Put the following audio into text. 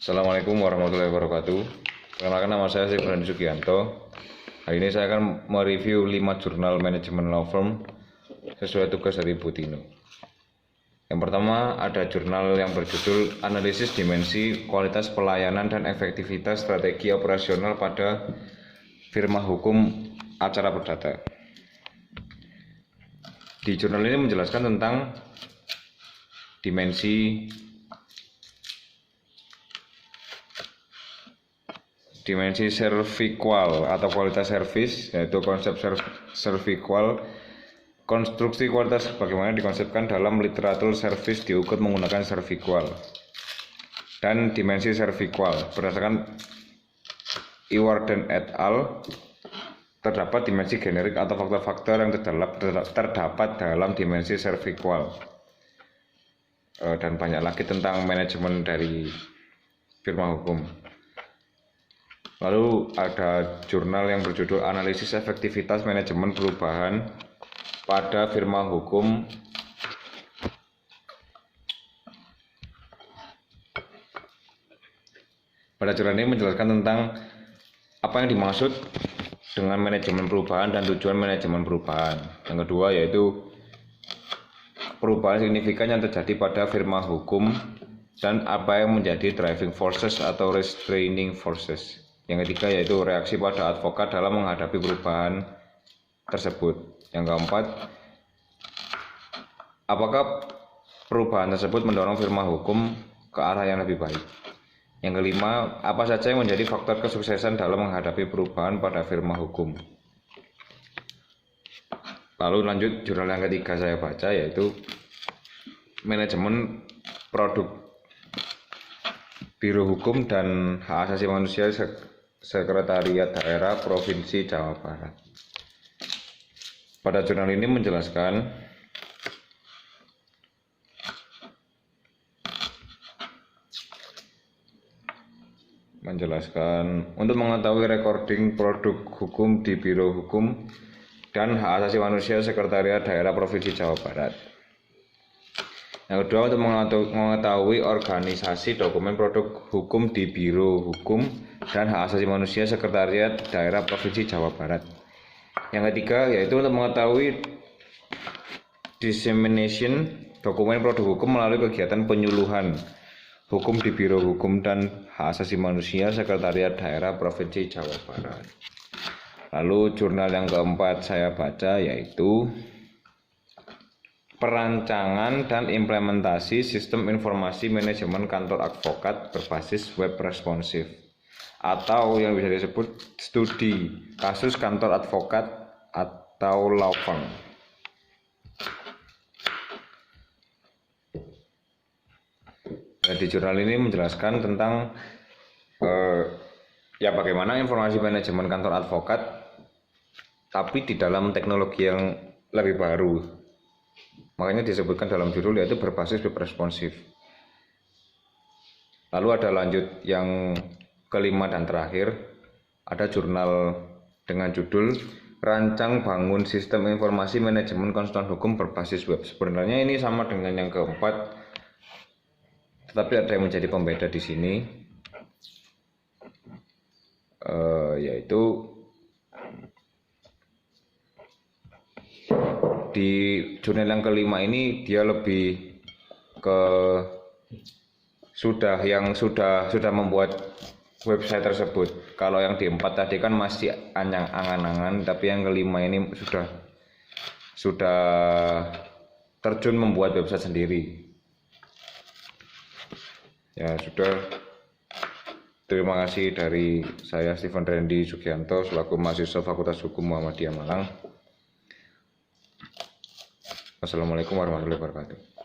Assalamualaikum warahmatullahi wabarakatuh. Perkenalkan, nama saya Stephen Sugianto. Hari ini saya akan mereview 5 jurnal manajemen law firm sesuai tugas dari Bu Tino. Yang pertama ada jurnal yang berjudul Analisis Dimensi Kualitas Pelayanan dan Efektivitas Strategi Operasional pada Firma Hukum Acara Perdata. Di jurnal ini menjelaskan tentang dimensi servikual atau kualitas servis, yaitu konsep servikual, konstruksi kualitas bagaimana dikonsepkan dalam literatur servis diukur menggunakan servikual, dan dimensi servikual berdasarkan Iwarden et al. Terdapat dimensi generik atau faktor-faktor yang terdapat dalam dimensi servikual, dan banyak lagi tentang manajemen dari firma hukum. Lalu ada jurnal yang berjudul Analisis Efektivitas Manajemen Perubahan pada Firma Hukum Pada jurnal ini menjelaskan tentang apa yang dimaksud dengan manajemen perubahan dan tujuan manajemen perubahan. Yang kedua yaitu perubahan signifikan yang terjadi pada firma hukum dan apa yang menjadi driving forces atau restraining forces. Yang ketiga yaitu reaksi pada advokat dalam menghadapi perubahan tersebut. Yang keempat, apakah perubahan tersebut mendorong firma hukum ke arah yang lebih baik. Yang kelima, apa saja yang menjadi faktor kesuksesan dalam menghadapi perubahan pada firma hukum. Lalu lanjut jurnal yang ketiga saya baca yaitu manajemen produk Biro Hukum dan Hak Asasi Manusia Sekretariat Daerah Provinsi Jawa Barat. Pada jurnal ini menjelaskan untuk mengetahui recording produk hukum di Biro Hukum dan Hak Asasi Manusia Sekretariat Daerah Provinsi Jawa Barat. Yang kedua, untuk mengetahui organisasi dokumen produk hukum di Biro Hukum dan Hak Asasi Manusia Sekretariat Daerah Provinsi Jawa Barat. Yang ketiga, yaitu untuk mengetahui dissemination dokumen produk hukum melalui kegiatan penyuluhan hukum di Biro Hukum dan Hak Asasi Manusia Sekretariat Daerah Provinsi Jawa Barat. Lalu jurnal yang keempat saya baca yaitu Perancangan dan Implementasi Sistem Informasi Manajemen Kantor Advokat Berbasis Web Responsif, atau yang bisa disebut studi kasus kantor advokat atau law firm. Di jurnal ini menjelaskan tentang bagaimana informasi manajemen kantor advokat tapi di dalam teknologi yang lebih baru. Makanya disebutkan dalam judul yaitu berbasis web responsif. Lalu ada lanjut yang kelima dan terakhir, ada jurnal dengan judul Rancang Bangun Sistem Informasi Manajemen Konsultan Hukum Berbasis Web. Sebenarnya ini sama dengan yang keempat, tetapi ada yang menjadi pembeda di sini, yaitu di jurnal yang kelima ini dia lebih ke sudah membuat website tersebut. Kalau yang di 4 tadi kan masih angan-angan, tapi yang kelima ini sudah terjun membuat website sendiri. Ya sudah, terima kasih dari saya Stephen Randy Sugianto selaku mahasiswa Fakultas Hukum Muhammadiyah Malang. Wassalamualaikum warahmatullahi wabarakatuh.